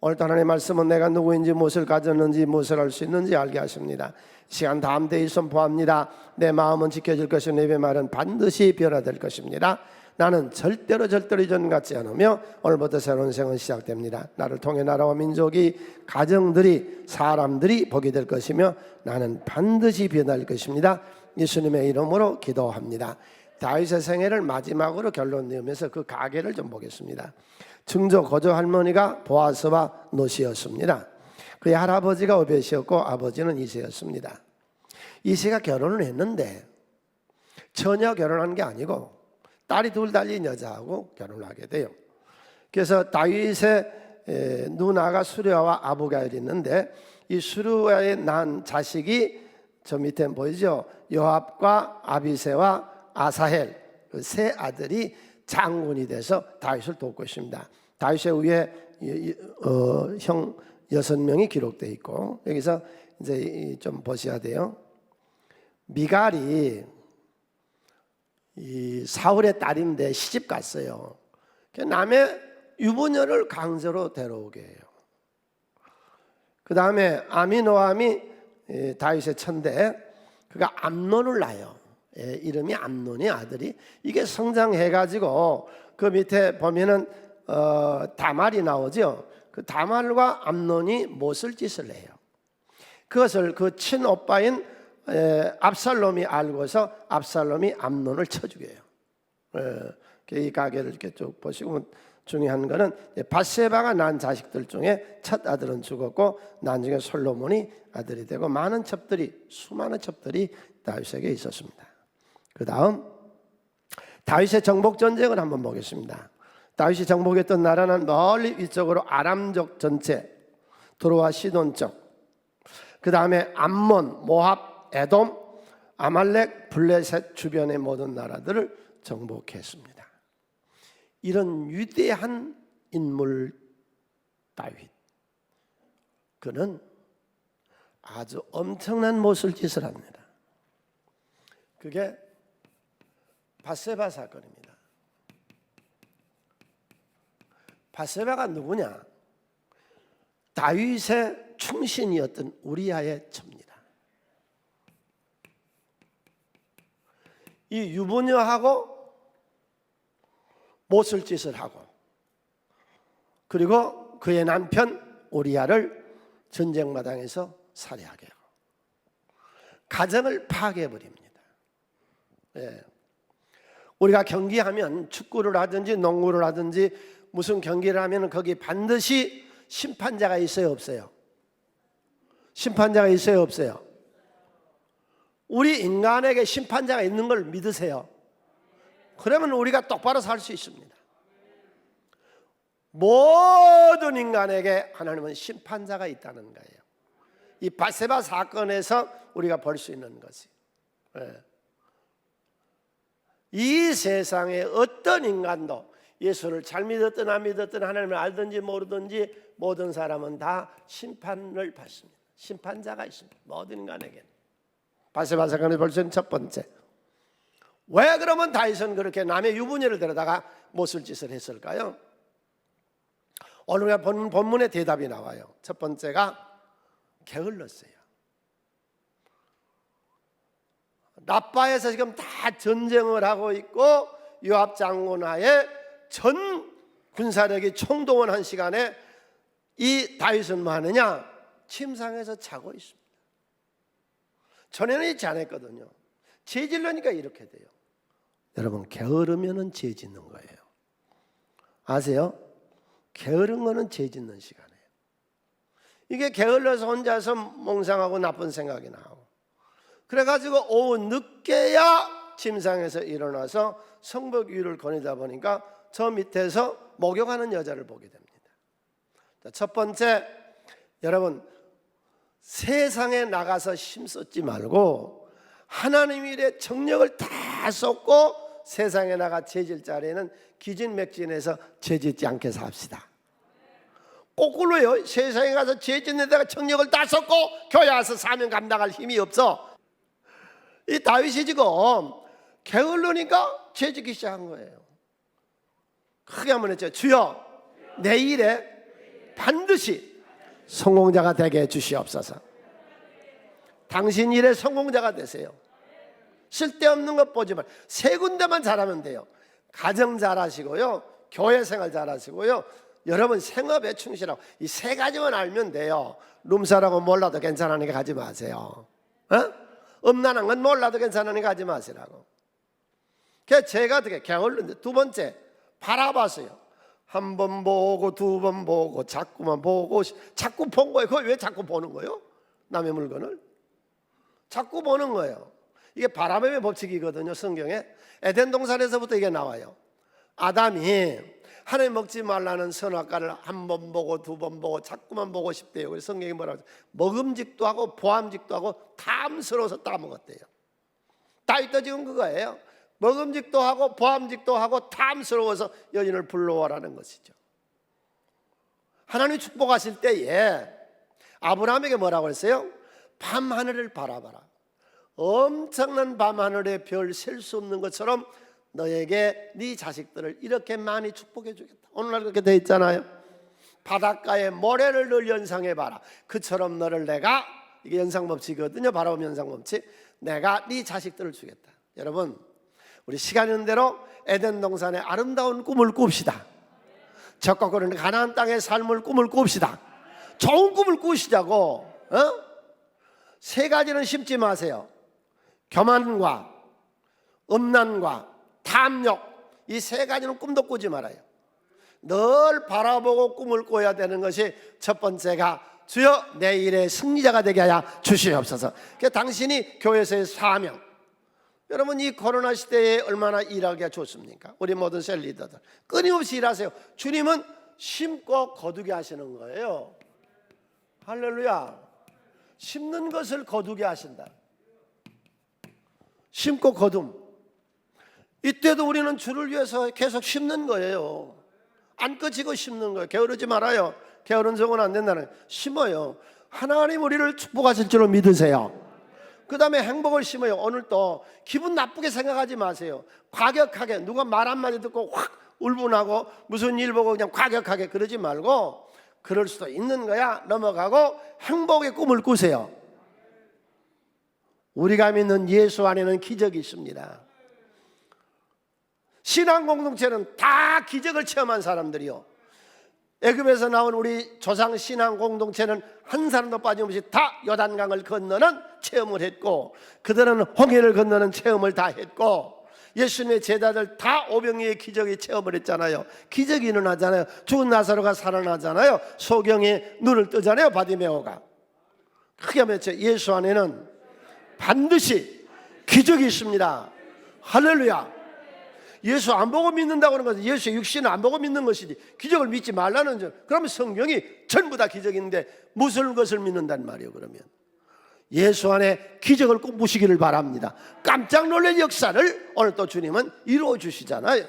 오늘 하나님의 말씀은 내가 누구인지, 무엇을 가졌는지, 무엇을 할 수 있는지 알게 하십니다. 시간 다음 때에 선포합니다. 내 마음은 지켜질 것이요 내 말은 반드시 변화될 것입니다. 나는 절대로 이전 같지 않으며 오늘부터 새로운 생은 시작됩니다. 나를 통해 나라와 민족이, 가정들이, 사람들이 보게 될 것이며 나는 반드시 변할 것입니다. 예수님의 이름으로 기도합니다. 다윗의 생애를 마지막으로 결론 내으면서 그 가계를 좀 보겠습니다. 증조 고조 할머니가 보아스와 노시였습니다. 그의 할아버지가 오벳이었고 아버지는 이새였습니다. 이새가 결혼을 했는데 처녀 결혼한 게 아니고 딸이 둘 달린 여자하고 결혼을 하게 돼요. 그래서 다윗의 누나가 수르야와 아부가일이 있는데 이 수르야에 난 자식이 저 밑에 보이죠? 요압과 아비새와 아사헬, 그 세 아들이 장군이 돼서 다윗을 돕고 있습니다. 다윗의 위에 형 6명이 기록되어 있고, 여기서 이제 좀 보셔야 돼요. 미갈이 이 사울의 딸인데 시집 갔어요. 남의 유부녀를 강제로 데려오게 해요. 그 다음에 아미노함이 다윗의 처인데 그가 암논을 낳아요. 이름이 암논이 아들이. 이게 성장해가지고 그 밑에 보면은 다말이 나오죠. 그 다말과 암논이 못을 짓을 해요. 그것을 그 친오빠인 압살롬이 알고서 압살롬이 암논을 쳐 죽여요. 이 가계를 이렇게 쭉 보시고 중요한 거는 밧세바가 낳은 자식들 중에 첫 아들은 죽었고 나중에 솔로몬이 아들이 되고 많은 첩들이, 수많은 첩들이 다윗에게 있었습니다. 그 다음 다윗의 정복 전쟁을 한번 보겠습니다. 다윗이 정복했던 나라는 멀리 위쪽으로 아람족 전체, 도로와 시돈 쪽, 그 다음에 암몬, 모압, 에돔, 아말렉, 블레셋 주변의 모든 나라들을 정복했습니다. 이런 위대한 인물 다윗, 그는 아주 엄청난 못을 짓을 합니다. 그게 밧세바 사건입니다. 밧세바가 누구냐? 다윗의 충신이었던 우리아의 처입니다. 이 유부녀하고 못을 짓을 하고, 그리고 그의 남편 우리아를 전쟁마당에서 살해하게 하고 가정을 파괴해버립니다. 우리가 경기하면 축구를 하든지 농구를 하든지 무슨 경기를 하면 거기 반드시 심판자가 있어요, 없어요? 심판자가 있어요, 없어요? 우리 인간에게 심판자가 있는 걸 믿으세요? 그러면 우리가 똑바로 살 수 있습니다. 모든 인간에게 하나님은 심판자가 있다는 거예요. 이 밧세바 사건에서 우리가 볼 수 있는 것이, 이 세상에 어떤 인간도 예수를 잘 믿었든 안 믿었든 하나님을 알든지 모르든지 모든 사람은 다 심판을 받습니다. 심판자가 있습니다. 모든 인간에게는. 밧세바 사건을 볼 수 있는 첫 번째, 왜 그러면 다윗은 그렇게 남의 유부녀를 데려다가 못을 짓을 했을까요? 오늘 본문의 대답이 나와요. 첫 번째가 게을렀어요. 라빠에서 지금 다 전쟁을 하고 있고 요압 장군 하에 전 군사력이 총동원한 시간에 이 다윗은 뭐 하느냐? 침상에서 자고 있습니다. 전에는 있지 않았거든요. 죄 질러니까 이렇게 돼요. 여러분, 게으르면은 죄 짓는 거예요. 아세요? 게으른 거는 죄 짓는 시간이에요. 이게 게을러서 혼자서 몽상하고 나쁜 생각이 나오고, 그래가지고 오후 늦게야 침상에서 일어나서 성벽 위를 거니다 보니까 저 밑에서 목욕하는 여자를 보게 됩니다. 첫 번째, 여러분, 세상에 나가서 힘쓰지 말고 하나님 일에 정력을 다 쏟고 세상에 나가 죄질 자리에는 기진맥진해서 죄짓지 않게 삽시다. 거꾸로요. 세상에 가서 죄짓는 데가 정력을 다 쏟고 교회 와서 사명 감당할 힘이 없어. 이 다윗이 지금 게을르니까 죄짓기 시작한 거예요. 크게 한번 했죠. 주여 내 일에 반드시 성공자가 되게 해 주시옵소서. 당신 일의 성공자가 되세요. 쓸데없는 것 보지 말고 세 군데만 잘하면 돼요. 가정 잘하시고요, 교회 생활 잘하시고요, 여러분 생업에 충실하고, 이 세 가지만 알면 돼요. 룸사라고 몰라도 괜찮으니까 가지 마세요. 음란한 건 몰라도 괜찮으니까 가지 마시라고. 그래서 제가 어떻게 게을른데, 두 번째 바라봤어요. 한 번 보고 두 번 보고 자꾸만 보고, 자꾸 본 거예요. 그걸 왜 자꾸 보는 거예요? 남의 물건을 자꾸 보는 거예요. 이게 바람의 법칙이거든요. 성경에 에덴 동산에서부터 이게 나와요. 아담이 하나님 먹지 말라는 선악과를 한 번 보고 두 번 보고 자꾸만 보고 싶대요. 그래서 성경이 뭐라고 하죠? 먹음직도 하고 보암직도 하고 탐스러워서 따먹었대요. 다윗도 지금 그거예요. 먹음직도 하고 보암직도 하고 탐스러워서 여인을 불러오라는 것이죠. 하나님 축복하실 때에 아브라함에게 뭐라고 했어요? 밤하늘을 바라봐라. 엄청난 밤하늘의 별 셀 수 없는 것처럼 너에게 네 자식들을 이렇게 많이 축복해 주겠다. 오늘날 그렇게 돼 있잖아요. 바닷가에 모래를 늘 연상해봐라. 그처럼 너를 내가, 이게 연상법칙이거든요. 바라보면 연상법칙. 내가 네 자식들을 주겠다. 여러분, 우리 시간 있는 대로 에덴 동산의 아름다운 꿈을 꿉시다. 적과 그런 가나안 땅의 삶을 꿈을 꿉시다. 좋은 꿈을 꾸시자고. 세 가지는 심지 마세요. 교만과 음란과 탐욕, 이 세 가지는 꿈도 꾸지 말아요. 늘 바라보고 꿈을 꿔야 되는 것이 첫 번째가 주여 내 일의 승리자가 되게 하여 주시옵소서. 그러니까 당신이 교회에서의 사명. 여러분, 이 코로나 시대에 얼마나 일하기가 좋습니까? 우리 모든 셀 리더들 끊임없이 일하세요. 주님은 심고 거두게 하시는 거예요. 할렐루야. 심는 것을 거두게 하신다. 심고 거둠. 이때도 우리는 주를 위해서 계속 심는 거예요. 안 꺼지고 심는 거예요. 게으르지 말아요. 게으른 성은 안 된다는 거예요. 심어요. 하나님 우리를 축복하실 줄로 믿으세요. 그 다음에 행복을 심어요. 오늘 또 기분 나쁘게 생각하지 마세요. 과격하게 누가 말 한마디 듣고 확 울분하고 무슨 일 보고 그냥 과격하게 그러지 말고, 그럴 수도 있는 거야 넘어가고 행복의 꿈을 꾸세요. 우리가 믿는 예수 안에는 기적이 있습니다. 신앙 공동체는 다 기적을 체험한 사람들이요. 애굽에서 나온 우리 조상 신앙 공동체는 한 사람도 빠짐없이 다 요단강을 건너는 체험을 했고, 그들은 홍해를 건너는 체험을 다 했고, 예수님의 제자들 다 오병이의 기적의 체험을 했잖아요. 기적이 일어나잖아요. 죽은 나사로가 살아나잖아요. 소경이 눈을 뜨잖아요. 바디메오가. 크게 외쳐. 예수 안에는 반드시 기적이 있습니다. 할렐루야. 예수 안 보고 믿는다고 하는 것은 예수의 육신을 안 보고 믿는 것이지, 기적을 믿지 말라는 점. 그러면 성경이 전부 다 기적인데 무슨 것을 믿는단 말이에요? 그러면 예수 안에 기적을 꿈꾸시기를 바랍니다. 깜짝 놀랄 역사를 오늘 또 주님은 이루어 주시잖아요.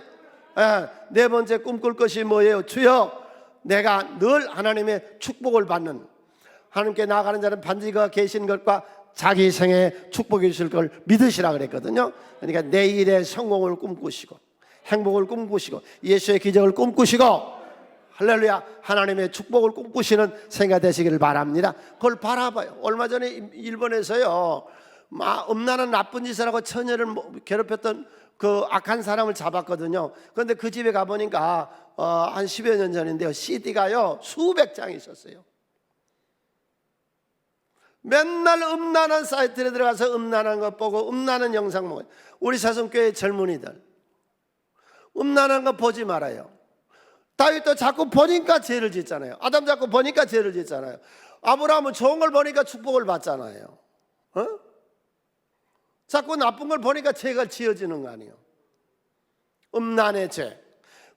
네 번째 꿈꿀 것이 뭐예요? 주여 내가 늘 하나님의 축복을 받는, 하나님께 나아가는 자는 반드시 그가 계신 것과 자기 생에 축복해 주실 걸 믿으시라 그랬거든요. 그러니까 내일의 성공을 꿈꾸시고 행복을 꿈꾸시고 예수의 기적을 꿈꾸시고, 할렐루야, 하나님의 축복을 꿈꾸시는 생각 되시기를 바랍니다. 그걸 바라봐요. 얼마 전에 일본에서요, 음란한 나쁜 짓을 하고 처녀를 괴롭혔던 그 악한 사람을 잡았거든요. 그런데 그 집에 가보니까 한 10여 년 전인데요, CD가요 수백 장이 있었어요. 맨날 음란한 사이트에 들어가서 음란한 것 보고 음란한 영상 보고. 우리 사성교회 젊은이들 음란한 거 보지 말아요. 다윗도 자꾸 보니까 죄를 짓잖아요. 아담 자꾸 보니까 죄를 짓잖아요. 아브라함은 좋은 걸 보니까 축복을 받잖아요. 자꾸 나쁜 걸 보니까 죄가 지어지는 거 아니에요. 음란의 죄,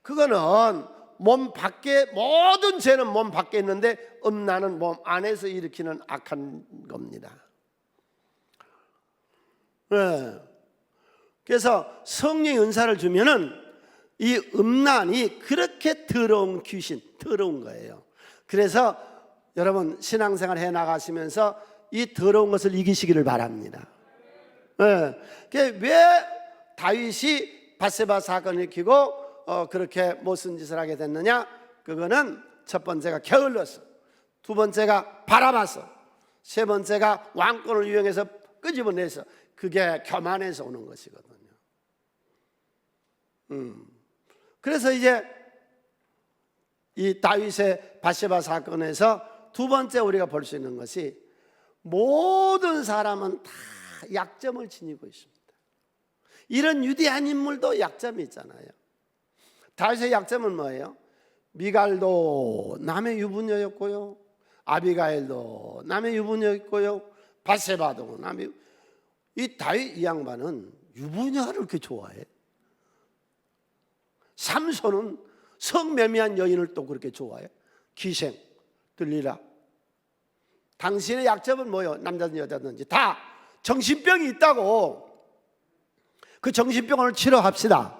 그거는 몸 밖에, 모든 죄는 몸 밖에 있는데 음란은 몸 안에서 일으키는 악한 겁니다. 그래서 성령의 은사를 주면은 이 음란이 그렇게 더러운 귀신, 더러운 거예요. 그래서 여러분 신앙생활 해 나가시면서 이 더러운 것을 이기시기를 바랍니다. 왜 다윗이 밧세바 사건을 일으키고 그렇게 못쓴 짓을 하게 됐느냐? 그거는 첫 번째가 게을러서, 두 번째가 바라봐서, 세 번째가 왕권을 이용해서 끄집어내서. 그게 교만에서 오는 것이거든요. 그래서 이제 이 다윗의 밧세바 사건에서 두 번째 우리가 볼 수 있는 것이, 모든 사람은 다 약점을 지니고 있습니다. 이런 위대한 인물도 약점이 있잖아요. 다윗의 약점은 뭐예요? 미갈도 남의 유부녀였고요, 아비가일도 남의 유부녀였고요, 밧세바도 남의. 이 다윗 이 양반은 유부녀를 그렇게 좋아해. 삼손은 성매매한 여인을 또 그렇게 좋아해. 기생, 들리라. 당신의 약점은 뭐예요? 남자든 여자든지 다 정신병이 있다고. 그 정신병을 치료합시다.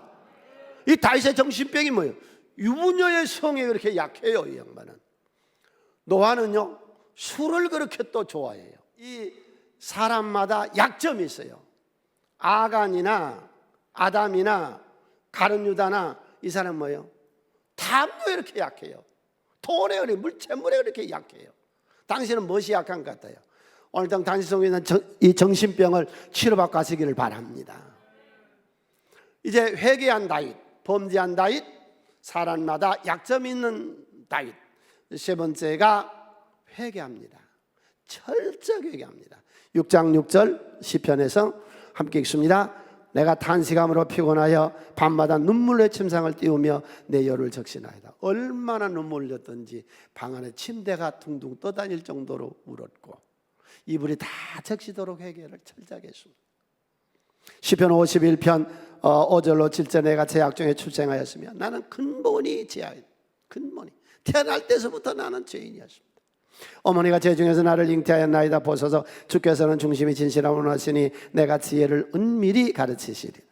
이 다윗의 정신병이 뭐예요? 유부녀의 성에 그렇게 약해요. 이 양반은. 노아는요, 술을 그렇게 또 좋아해요. 이 사람마다 약점이 있어요. 아간이나 아담이나 가룟 유다나 이 사람 뭐예요? 탐욕에 이렇게 약해요. 돈에 그렇게, 재물에 그렇게 약해요. 당신은 무엇이 약한 것 같아요? 오늘 당신 속에 있는 이 정신병을 치료받고 가시기를 바랍니다. 이제 회개한 다윗, 범죄한 다윗, 사람마다 약점이 있는 다윗. 세 번째가 회개합니다. 철저히 회개합니다. 6장 6절 시편에서 함께 읽습니다. 내가 탄식함으로 피곤하여 밤마다 눈물의 침상을 띄우며 내 열을 적시나이다. 얼마나 눈물을 흘렸던지 방 안에 침대가 둥둥 떠다닐 정도로 울었고 이불이 다 적시도록 회개를 철저하게 했습니다. 시편 51편 5절로 7절 내가 죄악 중에 출생하였으며 나는 근본이 죄악이다. 근본이 태어날 때서부터 나는 죄인이었습니다. 어머니가 제 중에서 나를 잉태하였나이다. 보소서 주께서는 중심이 진실함을 하시니 내가 지혜를 은밀히 가르치시리라.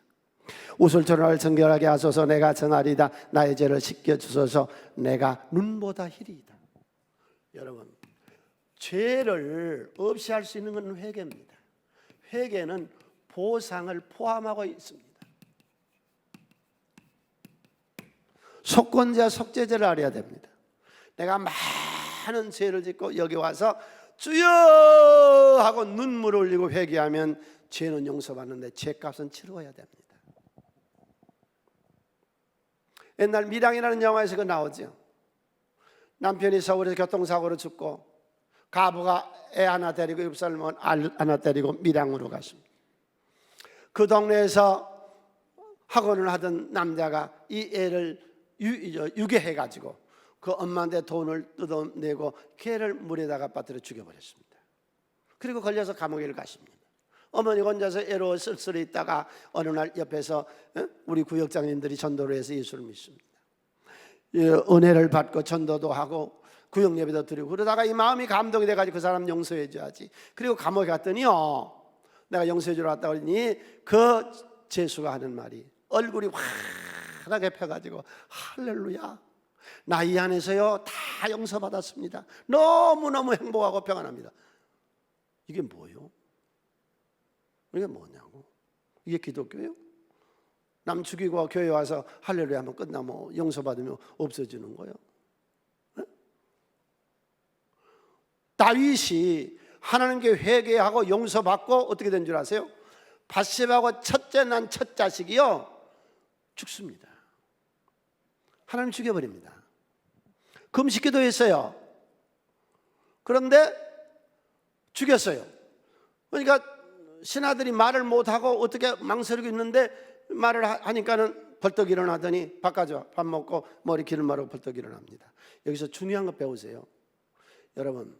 우슬초를 나를 정결하게 하소서. 내가 정하리다. 나의 죄를 씻겨주소서. 내가 눈보다 희리이다. 여러분, 죄를 없이 할 수 있는 건 회개입니다. 회개는 보상을 포함하고 있습니다. 속건제와 속죄제를 알아야 됩니다. 내가 많은 죄를 짓고 여기 와서 주여 하고 눈물을 흘리고 회개하면 죄는 용서받는데 죄값은 치러야 됩니다. 옛날 밀양이라는 영화에서 그 나오죠. 남편이 서울에서 교통사고로 죽고 가부가 애 하나 데리고 7살 알 하나 데리고 밀양으로 갔습니다. 그 동네에서 학원을 하던 남자가 이 애를 유괴해가지고 그 엄마한테 돈을 뜯어내고 걔를 물에다가 빠뜨려 죽여버렸습니다. 그리고 걸려서 감옥에 가십니다. 어머니가 혼자서 애로 쓸쓸히 있다가 어느 날 옆에서 우리 구역장님들이 전도를 해서 예수를 믿습니다. 은혜를 받고 전도도 하고 구역 예배도 드리고 그러다가 이 마음이 감동이 돼가지고 그 사람 용서해 줘야지. 그리고 감옥에 갔더니요, 내가 용서해 주러 왔다고 그러니 그 재수가 하는 말이 얼굴이 환하게 펴가지고 할렐루야, 나 이 안에서요 다 용서받았습니다. 너무너무 행복하고 평안합니다. 이게 뭐예요? 이게 뭐냐고? 이게 기독교예요? 남 죽이고 교회 와서 할렐루야 하면 끝나면 용서받으면 없어지는 거예요? 네? 다윗이 하나님께 회개하고 용서받고 어떻게 된 줄 아세요? 밧세바하고 첫째 난 첫 자식이요 죽습니다. 하나님 죽여버립니다. 금식기도 했어요. 그런데 죽였어요. 그러니까 신하들이 말을 못하고 어떻게 망설이고 있는데 말을 하니까는 벌떡 일어나더니 바꿔줘. 밥 먹고 머리 기름 바르고 벌떡 일어납니다. 여기서 중요한 거 배우세요. 여러분,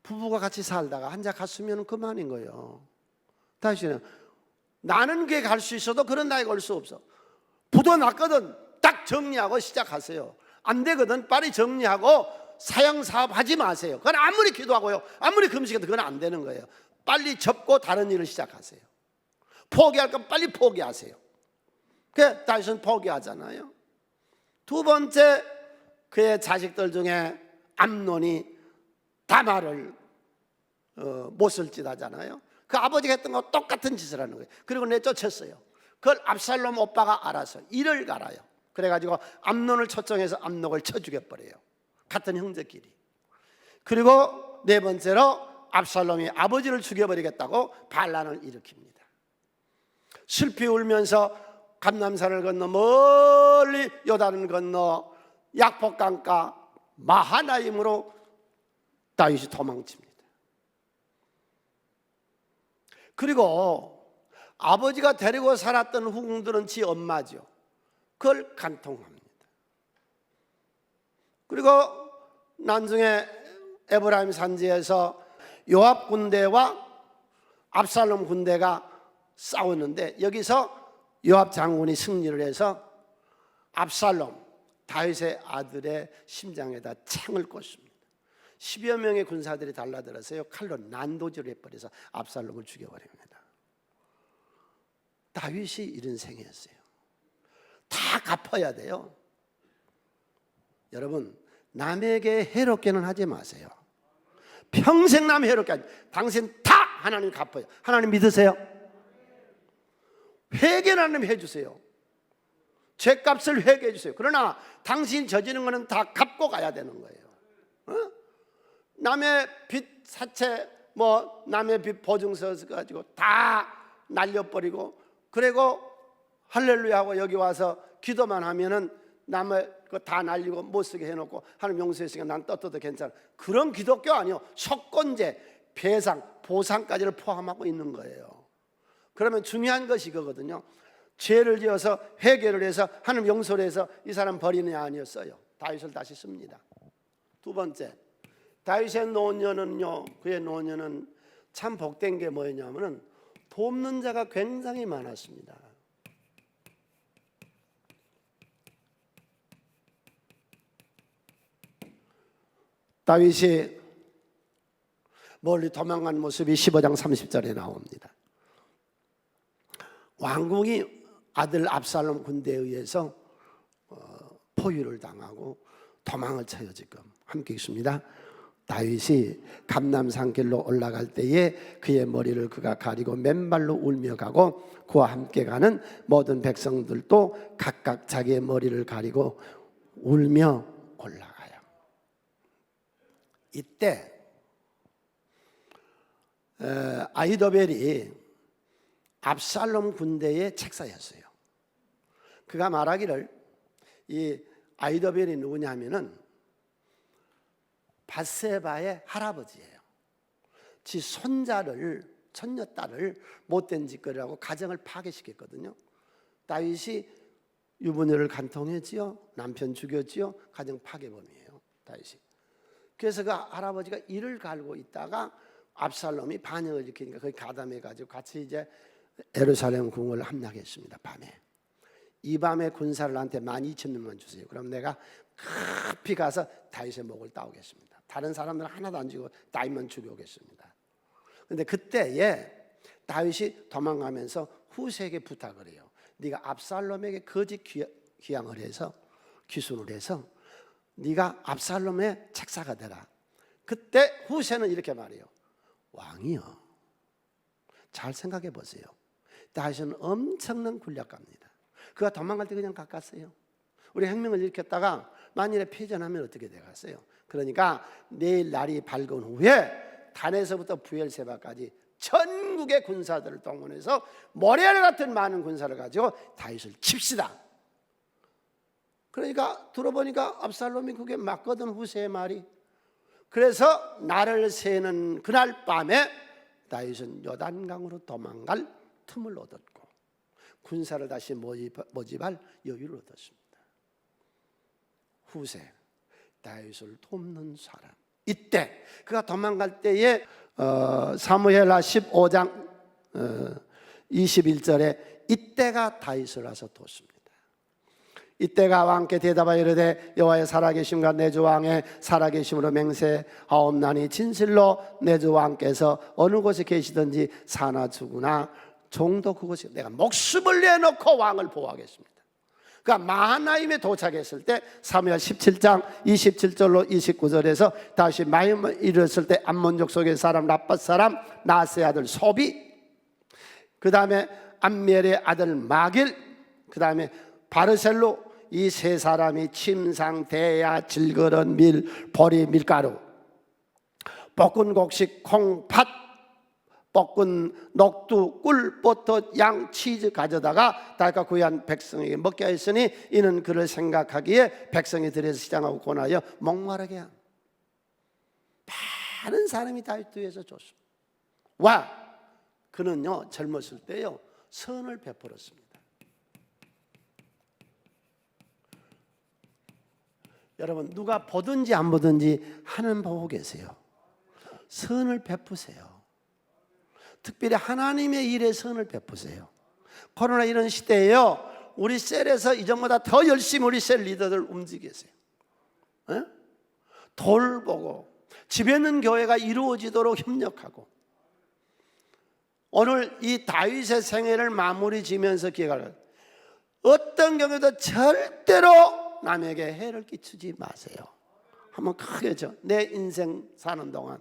부부가 같이 살다가 한자 갔으면 그만인 거예요. 다시는 나는 게 갈 수 있어도 그런 나이가 올 수 없어. 부도 났거든 딱 정리하고 시작하세요. 안 되거든 빨리 정리하고 사형사업 하지 마세요. 그건 아무리 기도하고요 아무리 금식해도 그건 안 되는 거예요. 빨리 접고 다른 일을 시작하세요. 포기할 건 빨리 포기하세요. 그래 다윗은 포기하잖아요. 두 번째, 그의 자식들 중에 암논이 다말을 못을 짓하잖아요. 그 아버지가 했던 거 똑같은 짓을 하는 거예요. 그리고 내쫓았어요. 그걸 압살롬 오빠가 알아서 이를 갈아요. 그래가지고 암논을 초청해서 암논을 쳐 죽여버려요. 같은 형제끼리. 그리고 네 번째로 압살롬이 아버지를 죽여버리겠다고 반란을 일으킵니다. 슬피 울면서 감람산을 건너 멀리 요단을 건너 약복강가 마하나임으로 다윗이 도망칩니다. 그리고 아버지가 데리고 살았던 후궁들은 지 엄마죠. 그걸 간통합니다. 그리고 나중에 에브라임 산지에서 요압 군대와 압살롬 군대가 싸웠는데 여기서 요압 장군이 승리를 해서 압살롬 다윗의 아들의 심장에다 창을 꽂습니다. 10여 명의 군사들이 달라들어서요 칼로 난도질을 해버려서 압살롬을 죽여버립니다. 다윗이 이런 생이었어요. 다 갚아야 돼요. 여러분, 남에게 해롭게는 하지 마세요. 평생 남 해롭게 하지. 당신 다 하나님 갚아요. 하나님 믿으세요? 회개는 하나님 해주세요. 죄값을 회개해 주세요. 그러나 당신 저지른 거는 다 갚고 가야 되는 거예요. 남의 빚 사채 남의 빚 보증서 가지고 다 날려버리고 그리고 할렐루야 하고 여기 와서 기도만 하면은 남의 거 다 날리고 못 쓰게 해놓고 하나님 용서했으니까 난 떳떳해 괜찮아. 그런 기독교 아니요. 속건제, 배상, 보상까지를 포함하고 있는 거예요. 그러면 중요한 것이 그거거든요. 죄를 지어서 회개를 해서 하나님 용서를 해서 이 사람 버리느냐 아니었어요. 다윗을 다시 씁니다. 두 번째, 다윗의 노년은요, 그의 노년은 참 복된 게 뭐였냐면은 돕는 자가 굉장히 많았습니다. 다윗이 멀리 도망간 모습이 15장 30절에 나옵니다. 왕궁이 아들 압살롬 군대에 의해서 포위를 당하고 도망을 쳐요. 지금 함께 있습니다. 다윗이 감람산길로 올라갈 때에 그의 머리를 그가 가리고 맨발로 울며 가고 그와 함께 가는 모든 백성들도 각각 자기의 머리를 가리고 울며 올라가요. 이때 아히도벨이 압살롬 군대의 책사였어요. 그가 말하기를 이 아히도벨이 누구냐면은 밧세바의 할아버지예요. 지 손자를 손녀딸을 못된 짓거리라고 가정을 파괴시켰거든요. 다윗이 유부녀를 간통했지요. 남편 죽였지요. 가정 파괴범이에요. 다윗이. 그래서 그 할아버지가 이를 갈고 있다가 압살롬이 반역을 일으키니까 거기 가담해가지고 같이 이제 예루살렘 궁을 함락했습니다. 밤에. 이 밤에 군사를 나한테 12,000명만 주세요. 그럼 내가 급히 가서 다윗의 목을 따오겠습니다. 다른 사람들은 하나도 안 죽이고 다윗만 죽여오겠습니다. 그런데 그때에 다윗이 도망가면서 후세에게 부탁을 해요. 네가 압살롬에게 거짓 기양을 해서 기순을 해서 네가 압살롬의 책사가 되라. 그때 후세는 이렇게 말해요. 왕이요, 잘 생각해 보세요. 다윗은 엄청난 군략가입니다. 그가 도망갈 때 그냥 가깝어요. 우리 혁명을 일으켰다가 만일에 패전하면 어떻게 되겠어요? 그러니까 내일 날이 밝은 후에 단에서부터 부엘세바까지 전국의 군사들을 동원해서 모래알 같은 많은 군사를 가지고 다윗을 칩시다. 그러니까 들어보니까 압살롬이 그게 맞거든. 후세의 말이. 그래서 날을 새는 그날 밤에 다윗은 요단강으로 도망갈 틈을 얻었고 군사를 다시 모집할 여유를 얻었습니다. 후세, 다윗을 돕는 사람. 이때 그가 도망갈 때에 사무엘하 15장 21절에 이때가 다윗을 와서 돕습니다. 이때가 왕께 대답하여 이르되 여호와의 살아계심과 내 주 왕의 살아계심으로 맹세하옵나니 진실로 내 주 왕께서 어느 곳에 계시든지 사나 죽으나 종도 그곳에 내가 목숨을 내놓고 왕을 보호하겠습니다. 그러니까 마하나임에 도착했을 때 사무엘 17장 27절로 29절에서 다시 마임을 이뤘을 때 암몬족 속의 사람 라밧 사람 나스의 아들 소비, 그 다음에 암멜의 아들 마길, 그 다음에 바르셀로 이 세 사람이 침상, 대야, 질그런 밀, 보리, 밀가루, 볶은 곡식, 콩, 팥, 볶은 녹두, 꿀, 버터, 양, 치즈 가져다가 달까 구한 백성에게 먹게 했으니 이는 그를 생각하기에 백성이 들에서 시장하고 고나여 목마르게 함. 많은 사람이 다윗 위해서 줬습니다. 와, 그는요 젊었을 때요 선을 베풀었습니다. 여러분, 누가 보든지 안 보든지 하나님 보고 계세요. 선을 베푸세요. 특별히 하나님의 일에 선을 베푸세요. 코로나 이런 시대에요, 우리 셀에서 이전보다 더 열심히 우리 셀 리더들 움직이세요. 돌보고 집에 있는 교회가 이루어지도록 협력하고, 오늘 이 다윗의 생애를 마무리 지면서 기억할, 어떤 경우도 절대로 남에게 해를 끼치지 마세요. 한번 크게 쳐. 내 인생 사는 동안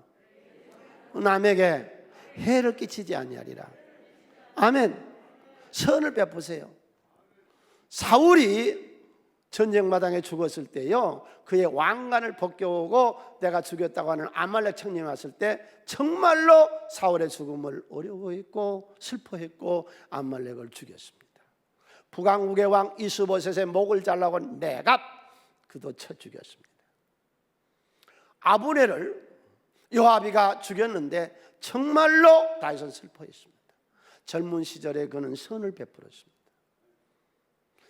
남에게 해를 끼치지 아니하리라. 아멘. 선을 베푸세요. 사울이 전쟁마당에 죽었을 때요, 그의 왕관을 벗겨오고 내가 죽였다고 하는 아말렉 청년이 왔을 때 정말로 사울의 죽음을 어려워했고 슬퍼했고 아말렉을 죽였습니다. 북왕국의 왕 이스보셋의 목을 잘라고 내갑, 그도 쳐 죽였습니다. 아브넬을 요압이가 죽였는데 정말로 다윗은 슬퍼했습니다. 젊은 시절에 그는 선을 베풀었습니다.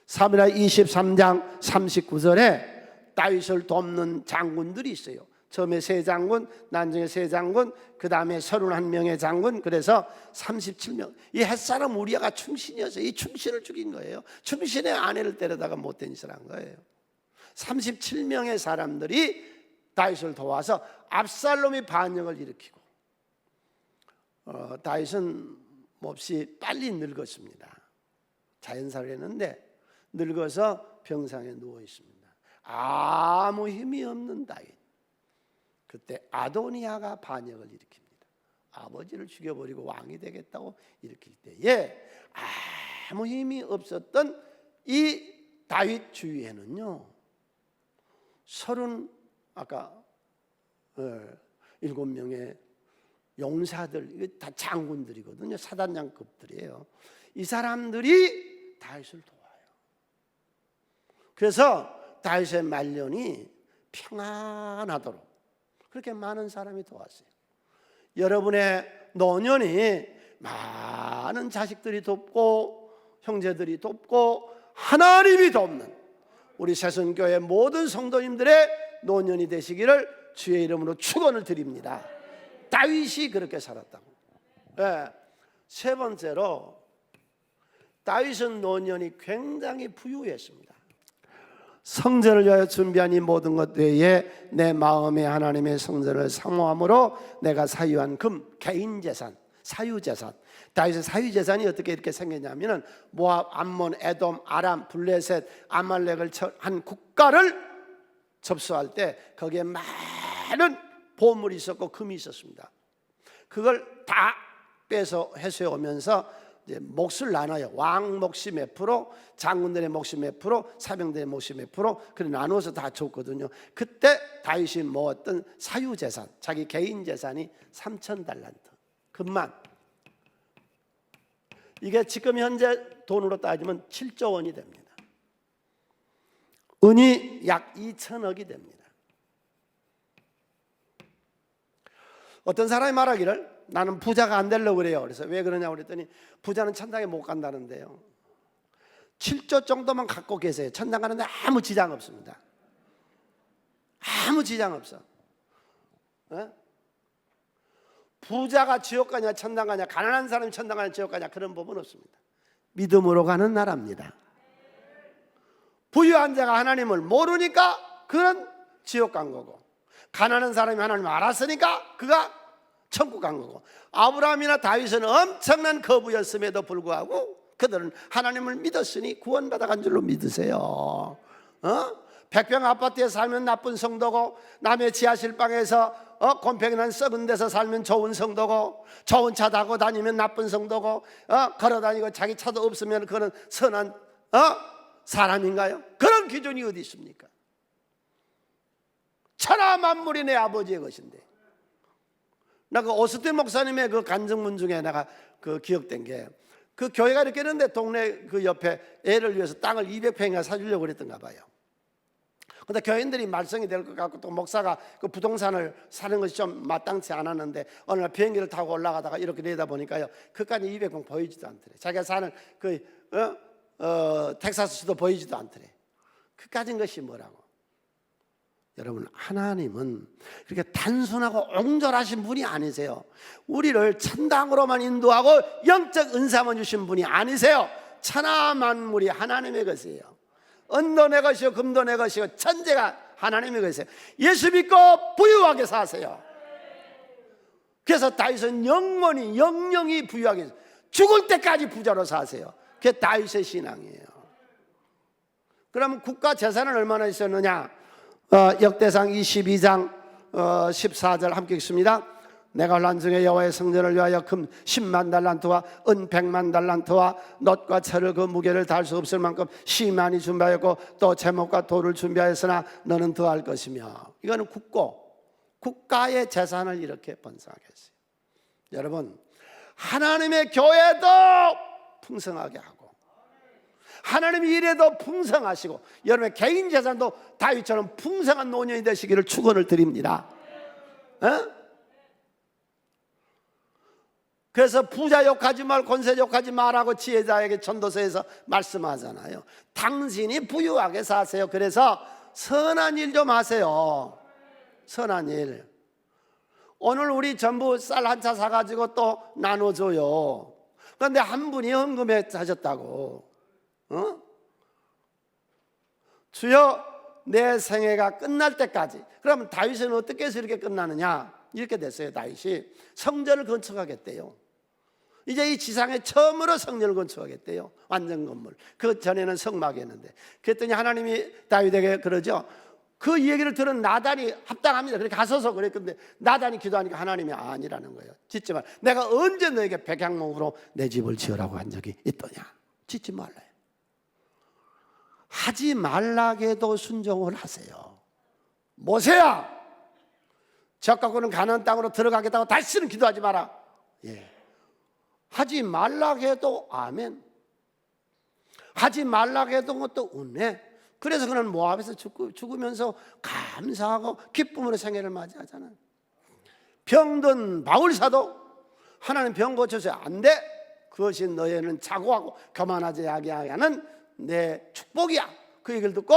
사무엘하 23장 39절에 다윗을 돕는 장군들이 있어요. 처음에 세 장군, 나중에 세 장군, 그 다음에 31명의 장군, 그래서 37명. 이 햇사람 우리아가 충신이어서 이 충신을 죽인 거예요. 충신의 아내를 때려다가 못된 짓을 한 거예요. 37명의 사람들이 다윗을 도와서 압살롬이 반역을 일으키고, 다윗은 몹시 빨리 늙었습니다. 자연사를 했는데 늙어서 병상에 누워 있습니다. 아무 힘이 없는 다윗. 그때 아도니아가 반역을 일으킵니다. 아버지를 죽여버리고 왕이 되겠다고 일으킬 때에 아무 힘이 없었던 이 다윗 주위에는요, 7명의 용사들, 이게 다 장군들이거든요. 사단장급들이에요. 이 사람들이 다윗을 도와요. 그래서 다윗의 말년이 평안하도록 그렇게 많은 사람이 도왔어요. 여러분의 노년이 많은 자식들이 돕고 형제들이 돕고 하나님이 돕는 우리 새순교회 모든 성도님들의 노년이 되시기를 주의 이름으로 축원을 드립니다. 다윗이 그렇게 살았다고. 네. 세 번째로, 다윗은 노년이 굉장히 부유했습니다. 성전을 위하여 준비한 이 모든 것 외에 내 마음에 하나님의 성전을 사모함으로 내가 사유한 금, 개인 재산, 사유재산. 다윗의 사유재산이 어떻게 이렇게 생겼냐면, 모압, 암몬, 에돔, 아람, 블레셋, 아말렉을 한 국가를 접수할 때 거기에 많은 보물이 있었고 금이 있었습니다. 그걸 다 빼서 해소해 오면서 이제 몫을 나눠요. 왕 몫이 몇 프로, 장군들의 몫이 몇 프로, 사병들의 몫이 몇 프로, 그래 나눠서 다 줬거든요. 그때 다윗이 모았던 사유재산, 자기 개인 재산이 3,000달란트, 금만. 이게 지금 현재 돈으로 따지면 7조 원이 됩니다. 은이 약 2천억이 됩니다. 어떤 사람이 말하기를 나는 부자가 안 되려고 그래요. 그래서 왜 그러냐고 그랬더니 부자는 천당에 못 간다는데요. 7조 정도만 갖고 계세요. 천당 가는데 아무 지장 없습니다. 아무 지장 없어. 부자가 지옥 가냐 천당 가냐, 가난한 사람이 천당 가냐 지옥 가냐, 그런 법은 없습니다. 믿음으로 가는 나라입니다. 부유한 자가 하나님을 모르니까 그는 지옥 간 거고, 가난한 사람이 하나님을 알았으니까 그가 천국 간 거고, 아브라함이나 다윗은 엄청난 거부였음에도 불구하고 그들은 하나님을 믿었으니 구원받아 간 줄로 믿으세요. 백평 아파트에 살면 나쁜 성도고, 남의 지하실 방에서 곰팡이 난 썩은 데서 살면 좋은 성도고, 좋은 차 타고 다니면 나쁜 성도고, 걸어다니고 자기 차도 없으면 그는 선한 사람인가요? 그런 기준이 어디 있습니까? 천하 만물이 내 아버지의 것인데. 나 그 오스틴 목사님의 그 간증문 중에 내가 그 기억된 게, 그 교회가 이렇게 있는데 동네 그 옆에 애를 위해서 땅을 200평이나 사주려고 그랬던가 봐요. 근데 교인들이 말썽이 될 것 같고, 또 목사가 그 부동산을 사는 것이 좀 마땅치 않았는데, 어느 날 비행기를 타고 올라가다가 이렇게 내다 보니까요, 그까지 200평 보이지도 않더래. 자기가 사는 그 텍사스시도 보이지도 않더래. 그까진 것이 뭐라고? 여러분, 하나님은 그렇게 단순하고 옹졸하신 분이 아니세요. 우리를 천당으로만 인도하고 영적 은사만 주신 분이 아니세요. 천하 만물이 하나님의 것이에요. 은도 내 것이요 금도 내 것이요 천재가 하나님의 것이에요. 예수 믿고 부유하게 사세요. 그래서 다윗은 영영이 부유하게, 죽을 때까지 부자로 사세요. 그게 다윗의 신앙이에요. 그러면 국가 재산은 얼마나 있었느냐? 역대상 22장 14절 함께 읽습니다. 내가 환란 중에 여호와의 성전을 위하여 금 10만 달란트와 은 100만 달란트와 놋과 철을 그 무게를 달 수 없을 만큼 심많이 준비하였고, 또 제목과 돌을 준비하였으나 너는 더할 것이며. 이거는 국가의 재산을 이렇게 번성하게 했어요. 여러분, 하나님의 교회도 풍성하게 하고, 하나님의 일에도 풍성하시고, 여러분의 개인 재산도 다윗처럼 풍성한 노년이 되시기를 축원을 드립니다. 그래서 부자 욕하지 말, 권세 욕하지 말라고 지혜자에게 전도서에서 말씀하잖아요. 당신이 부유하게 사세요. 그래서 선한 일 좀 하세요. 선한 일. 오늘 우리 전부 쌀 한 차 사가지고 또 나눠줘요. 그런데 한 분이 헌금에 하셨다고, 주여 내 생애가 끝날 때까지. 그러면 다윗은 어떻게 해서 이렇게 끝나느냐? 이렇게 됐어요. 다윗이 성전을 건축하겠대요. 이제 이 지상에 처음으로 성전을 건축하겠대요. 완전 건물. 그 전에는 성막이었는데, 그랬더니 하나님이 다윗에게 그러죠. 그 얘기를 들은 나단이 합당합니다. 그렇게 가서서 그랬는데, 나단이 기도하니까 하나님이 아니라는 거예요. 짓지 마. 내가 언제 너에게 백향목으로 내 집을 지으라고 한 적이 있더냐? 짓지 말라요. 하지 말라게도 순종을 하세요. 모세야, 적 갖고는 가나안 땅으로 들어가겠다고 다시는 기도하지 마라. 예. 하지 말라게도 아멘. 하지 말라게도 것도 은혜. 그래서 그는 모압에서 죽으면서 감사하고 기쁨으로 생애를 맞이하잖아요. 병든 바울사도 하나님 병 고쳐서 안 돼. 그것이 너희는 자고하고 교만하지 아니하는 내 축복이야. 그 얘기를 듣고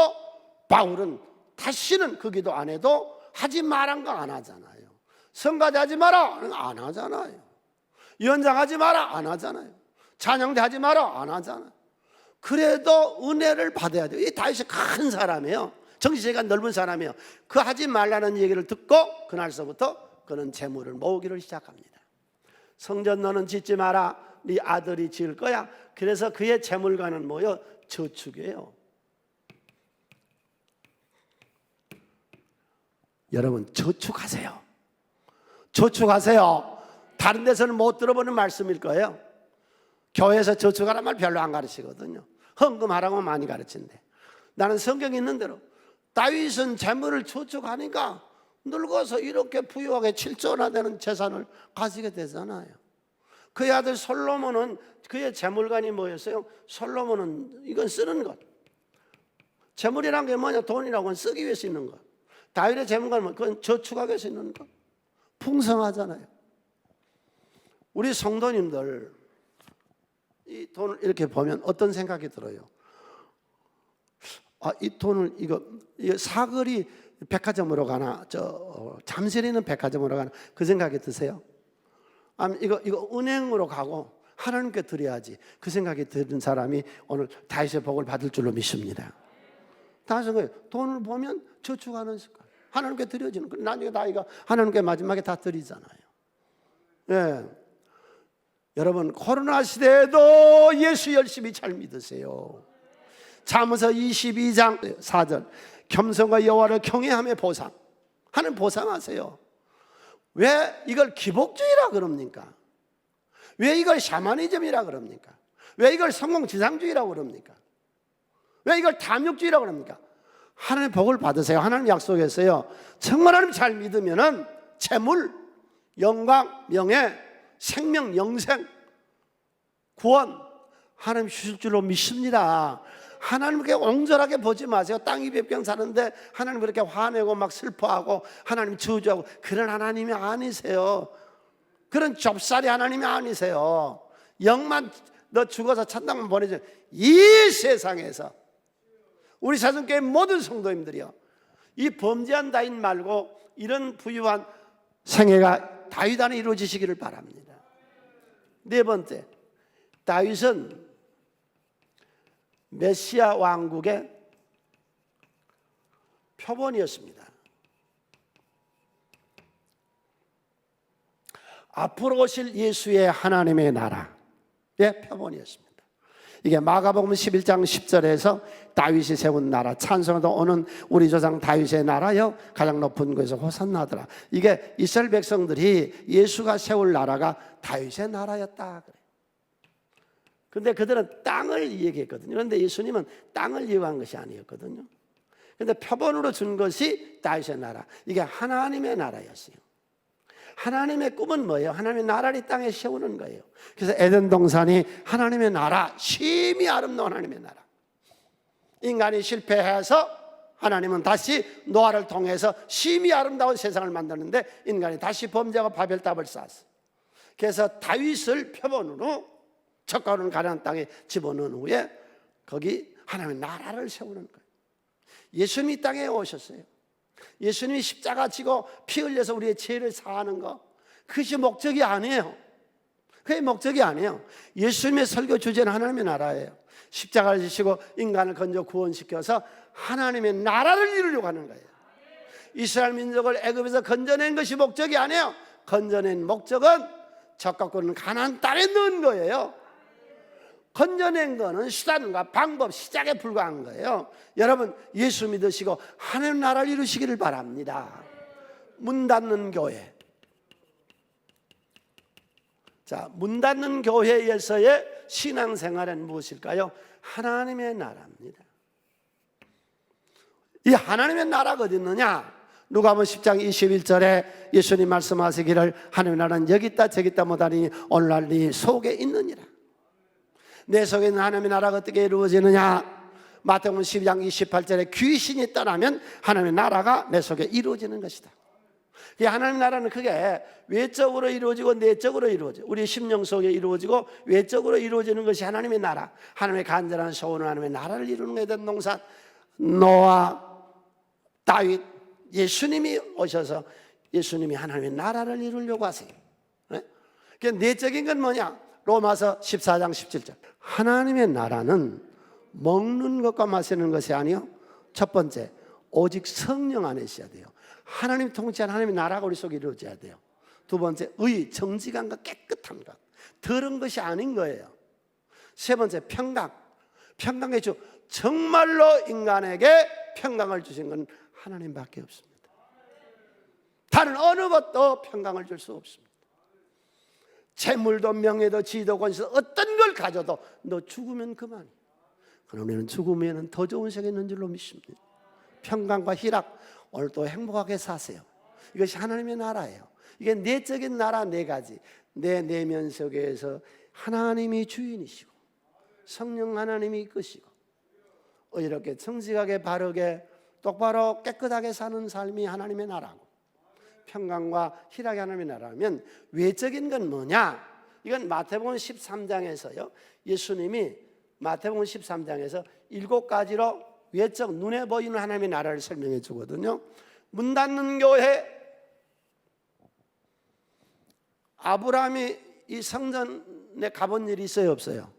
바울은 다시는 그 기도 안 해도 하지 말란 거 안 하잖아요. 성가대 하지 마라 안 하잖아요. 연장하지 마라 안 하잖아요. 찬양대 하지 마라 안 하잖아요. 그래도 은혜를 받아야 돼요. 이 다윗이 큰 사람이에요. 정신세계가 넓은 사람이에요. 그 하지 말라는 얘기를 듣고 그날서부터 그는 재물을 모으기를 시작합니다. 성전 너는 짓지 마라, 네 아들이 지을 거야. 그래서 그의 재물관은 뭐예요? 저축이에요. 여러분, 저축하세요. 저축하세요. 다른 데서는 못 들어보는 말씀일 거예요. 교회에서 저축하란 말 별로 안 가르치거든요. 헌금하라고 많이 가르친대. 나는 성경에 있는 대로 다윗은 재물을 저축하니까 늙어서 이렇게 부유하게 7조나 되는 재산을 가지게 되잖아요. 그의 아들 솔로몬은 그의 재물관이 뭐였어요? 솔로몬은 이건 쓰는 것. 재물이란 게 뭐냐? 돈이라고 는 쓰기 위해서 있는 것. 다윗의 재물관은 그건 저축하기 위해서 있는 것. 풍성하잖아요. 우리 성도님들 이 돈을 이렇게 보면 어떤 생각이 들어요? 이 돈을 이거 사거리 백화점으로 가나 잠실에 있는 백화점으로 가나 그 생각이 드세요? 이거 은행으로 가고 하나님께 드려야지 그 생각이 드는 사람이 오늘 다윗의 복을 받을 줄로 믿습니다. 다윗은 거예요. 돈을 보면 저축하는 습관, 하나님께 드려지는 거예요. 나중에 다윗가 하나님께 마지막에 다 드리잖아요. 예. 여러분, 코로나 시대에도 예수 열심히 잘 믿으세요. 잠언서 22장 4절 겸손과 여호와를 경외함의 보상, 하는 보상하세요. 왜 이걸 기복주의라 그럽니까? 왜 이걸 샤머니즘이라 그럽니까? 왜 이걸 성공지상주의라고 그럽니까? 왜 이걸 탐욕주의라고 합니까? 하나님의 복을 받으세요. 하나님 약속했어요. 정말 하나님 잘 믿으면은 재물, 영광, 명예, 생명, 영생, 구원 하나님 주실 줄로 믿습니다. 하나님께 옹졸하게 보지 마세요. 땅이 몇 사는데 하나님 그렇게 화내고 막 슬퍼하고 하나님 저주하고 그런 하나님이 아니세요. 그런 좁쌀이 하나님이 아니세요. 영만 너 죽어서 천당만 보내줘. 이 세상에서 우리 사순교회 모든 성도님들이요, 이 범죄한 다인 말고 이런 부유한 생애가 다윗 안에 이루어지시기를 바랍니다. 네 번째, 다윗은 메시아 왕국의 표본이었습니다. 앞으로 오실 예수의 하나님의 나라의 표본이었습니다. 이게 마가복음 11장 10절에서 다윗이 세운 나라, 찬송도 오는 우리 조상 다윗의 나라여 가장 높은 곳에서 호산나더라. 이게 이스라엘 백성들이 예수가 세울 나라가 다윗의 나라였다 그래요. 근데 그들은 땅을 얘기했거든요. 그런데 예수님은 땅을 이용한 것이 아니었거든요. 그런데 표본으로 준 것이 다윗의 나라, 이게 하나님의 나라였어요. 하나님의 꿈은 뭐예요? 하나님의 나라를 이 땅에 세우는 거예요. 그래서 에덴 동산이 하나님의 나라, 심히 아름다운 하나님의 나라. 인간이 실패해서 하나님은 다시 노아를 통해서 심히 아름다운 세상을 만드는데 인간이 다시 범죄하고 바벨탑을 쌓았어요. 그래서 다윗을 표본으로 척가오는 가나안 땅에 집어넣은 후에 거기 하나님의 나라를 세우는 거예요. 예수님이 이 땅에 오셨어요. 예수님이 십자가 지고 피 흘려서 우리의 죄를 사하는 거, 그것이 목적이 아니에요. 그게 목적이 아니에요. 예수님의 설교 주제는 하나님의 나라예요. 십자가를 지시고 인간을 건져 구원시켜서 하나님의 나라를 이루려고 하는 거예요. 이스라엘 민족을 애굽에서 건져낸 것이 목적이 아니에요. 건져낸 목적은 적각고는 가나안 땅에 넣은 거예요. 건져낸 거는 수단과 방법, 시작에 불과한 거예요. 여러분, 예수 믿으시고 하나님 나라를 이루시기를 바랍니다. 문 닫는 교회. 자, 문 닫는 교회에서의 신앙생활은 무엇일까요? 하나님의 나라입니다. 이 하나님의 나라가 어디 있느냐? 누가복음 10장 21절에 예수님 말씀하시기를 하나님의 나라는 여기 있다 저기 있다 못하니 오늘날 네 속에 있느니라. 내 속에 있는 하나님의 나라가 어떻게 이루어지느냐? 마태복음 12장 28절에 귀신이 떠나면 하나님의 나라가 내 속에 이루어지는 것이다. 이 하나님의 나라는 그게 외적으로 이루어지고 내적으로 이루어져. 우리 심령 속에 이루어지고 외적으로 이루어지는 것이 하나님의 나라. 하나님의 간절한 소원은 하나님의 나라를 이루는 것에 대한 농사. 노아, 다윗, 예수님이 오셔서 예수님이 하나님의 나라를 이루려고 하세요. 그 내적인 건 뭐냐? 로마서 14장 17절. 하나님의 나라는 먹는 것과 마시는 것이 아니요, 첫 번째 오직 성령 안에 있어야 돼요. 하나님 통치하는 하나님의 나라가 우리 속에 이루어져야 돼요. 두 번째 의, 정직함과 깨끗한 것, 더러운 것이 아닌 거예요. 세 번째 평강, 평강의 주. 정말로 인간에게 평강을 주신 건 하나님밖에 없습니다. 다른 어느 것도 평강을 줄 수 없습니다. 재물도 명예도 지위도 권세도 어떤 걸 가져도 너 죽으면 그만이야. 그럼 우리는 죽으면 더 좋은 세계에 있는 줄로 믿습니다. 평강과 희락, 오늘도 행복하게 사세요. 이것이 하나님의 나라예요. 이게 내적인 나라 네 가지. 내 내면 속에서 하나님이 주인이시고 성령 하나님이 이끄시고 이렇게 정직하게 바르게 똑바로 깨끗하게 사는 삶이 하나님의 나라고, 평강과 희락이 하나님의 나라면 외적인 건 뭐냐? 이건 마태복음 13장에서요. 예수님이 마태복음 13장에서 7가지로 외적 눈에 보이는 하나님의 나라를 설명해 주거든요. 문 닫는 교회. 아브라함이 이 성전에 가본 일이 있어요, 없어요?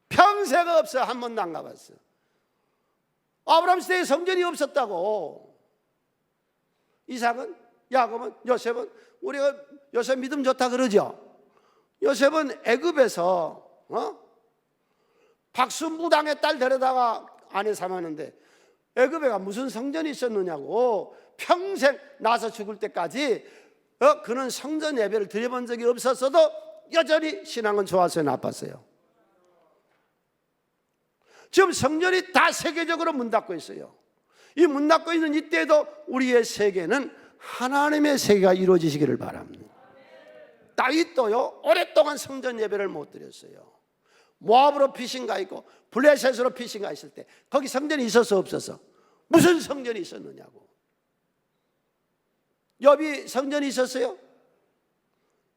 평생 없어요. 한 번도 안 가봤어요. 아브라함 시대에 성전이 없었다고. 이삭은, 야곱은, 요셉은, 우리가 요셉 믿음 좋다 그러죠. 요셉은 애굽에서 박수무당의 딸 데려다가 아내 삼았는데 애굽에가 무슨 성전이 있었느냐고. 평생 나서 죽을 때까지 그는 성전 예배를 드려본 적이 없었어도 여전히 신앙은 좋았어요, 나빴어요? 지금 성전이 다 세계적으로 문 닫고 있어요. 이 문 닫고 있는 이때에도 우리의 세계는 하나님의 세계가 이루어지시기를 바랍니다. 다윗도요 오랫동안 성전 예배를 못 드렸어요. 모압으로 피신가 있고 블레셋으로 피신가 있을 때 거기 성전이 있어서 없어서 무슨 성전이 있었느냐고. 욥이 성전이 있었어요?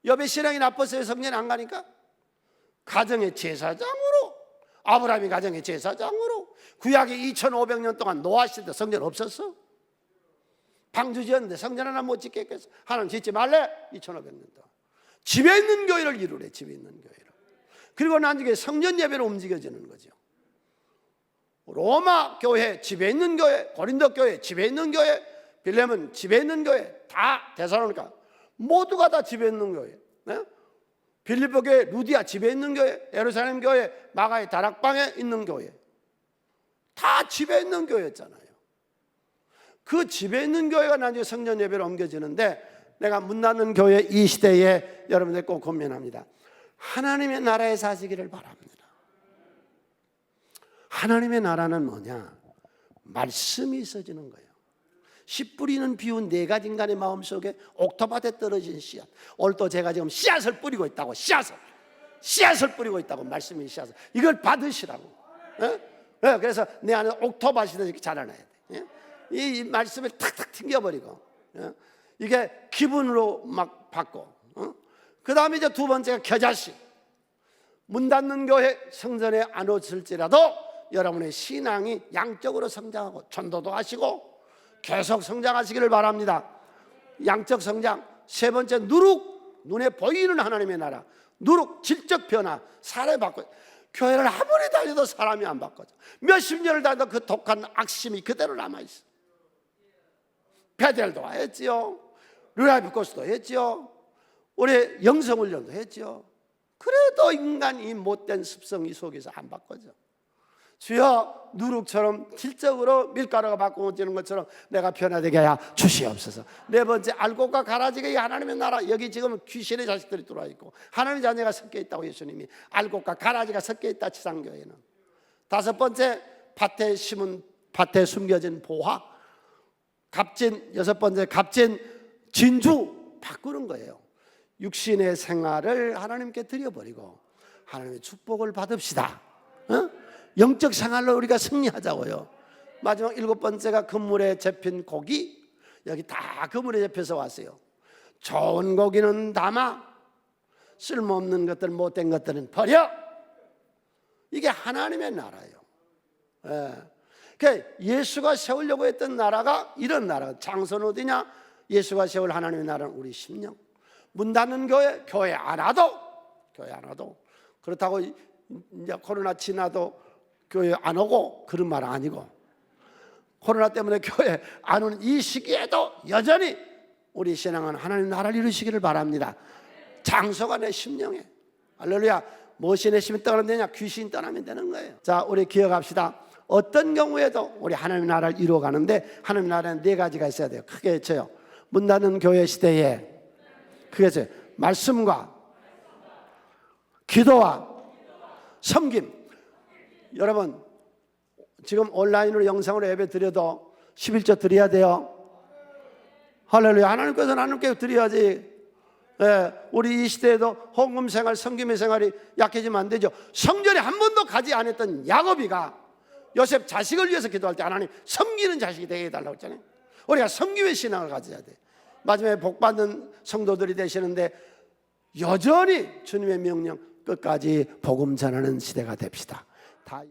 욥의 신앙이 나빴어요? 성전 안 가니까? 가정의 제사장으로, 아브라함이 가정의 제사장으로 구약이 2500년 동안 노아 시대 성전 없었어? 방주 지었는데 성전 하나 못 짓겠겠어? 하나님 짓지 말래? 2500년 동안 집에 있는 교회를 이루래. 집에 있는 교회를. 그리고 나중에 성전 예배로 움직여지는 거죠. 로마 교회 집에 있는 교회, 고린도 교회 집에 있는 교회, 빌레몬 집에 있는 교회, 다 데살로니가 모두가 다 집에 있는 교회. 네? 빌립보 교회, 루디아 집에 있는 교회, 예루살렘 교회, 마가의 다락방에 있는 교회, 다 집에 있는 교회였잖아요. 그 집에 있는 교회가 나중에 성전 예배로 옮겨지는데, 내가 문 닫는 교회 이 시대에 여러분들 꼭 고민합니다. 하나님의 나라에 사시기를 바랍니다. 하나님의 나라는 뭐냐? 말씀이 있어지는 거예요. 씨 뿌리는 비운 네 가지 인간의 마음속에 옥토밭에 떨어진 씨앗. 오늘 또 제가 지금 씨앗을 뿌리고 있다고. 씨앗을 뿌리고 있다고. 말씀이 씨앗을. 이걸 받으시라고. 그래서 내 안에 옥토밭이 이렇게 자라나야 돼. 이 말씀을 탁탁 튕겨버리고, 이게 기분으로 막 받고, 그 다음에 이제 두 번째가 겨자씨. 문 닫는 교회 성전에 안 오실지라도 여러분의 신앙이 양적으로 성장하고 전도도 하시고 계속 성장하시기를 바랍니다. 양적 성장. 세 번째, 누룩. 눈에 보이는 하나님의 나라. 누룩, 질적 변화. 사람이 바꿔. 교회를 아무리 다녀도 사람이 안 바꿔져. 몇십 년을 다녀도 그 독한 악심이 그대로 남아있어. 베델도 했지요. 르라이브 코스도 했지요. 우리 영성훈련도 했지요. 그래도 인간 이 못된 습성이 속에서 안 바꿔져. 주여, 누룩처럼 질적으로 밀가루가 바꿔지는 것처럼 내가 변화되게 하여 주시옵소서. 네 번째, 알곡과 가라지가 이 하나님의 나라. 여기 지금 귀신의 자식들이 들어와 있고 하나님의 자녀가 섞여 있다고 예수님이. 알곡과 가라지가 섞여 있다, 지상교회는. 다섯 번째, 밭에 심은, 밭에 숨겨진 보화. 값진, 여섯 번째, 값진 진주 바꾸는 거예요. 육신의 생활을 하나님께 드려버리고 하나님의 축복을 받읍시다. 영적 생활로 우리가 승리하자고요. 마지막 일곱 번째가 그물에 잡힌 고기. 여기 다 그물에 잡혀서 왔어요. 좋은 고기는 담아, 쓸모없는 것들, 못된 것들은 버려. 이게 하나님의 나라예요. 그러니까 예수가 세우려고 했던 나라가 이런 나라. 장소는 어디냐? 예수가 세울 하나님의 나라는 우리 심령. 문 닫는 교회 안 와도, 그렇다고 이제 코로나 지나도 교회 안 오고 그런 말 아니고, 코로나 때문에 교회 안 오는 이 시기에도 여전히 우리 신앙은 하나님 나라를 이루시기를 바랍니다. 장소가 내 심령에. 할렐루야. 무엇이 내 심이 떠나면 되냐? 귀신 떠나면 되는 거예요. 자, 우리 기억합시다. 어떤 경우에도 우리 하나님 나라를 이루어가는데 하나님 나라는 네 가지가 있어야 돼요. 크게 외쳐요. 문 닫는 교회 시대에 그래서 말씀과 기도와 섬김. 여러분, 지금 온라인으로 영상으로 예배 드려도 11조 드려야 돼요. 할렐루야. 하나님께서 하나님께 드려야지. 우리 이 시대에도 헌금 생활, 섬김의 생활이 약해지면 안 되죠. 성전에 한 번도 가지 않았던 야곱이가 요셉 자식을 위해서 기도할 때 하나님 섬기는 자식이 되게 해달라고 했잖아요. 우리가 섬김의 신앙을 가져야 돼. 마지막에 복받는 성도들이 되시는데 여전히 주님의 명령 끝까지 복음 전하는 시대가 됩시다. 다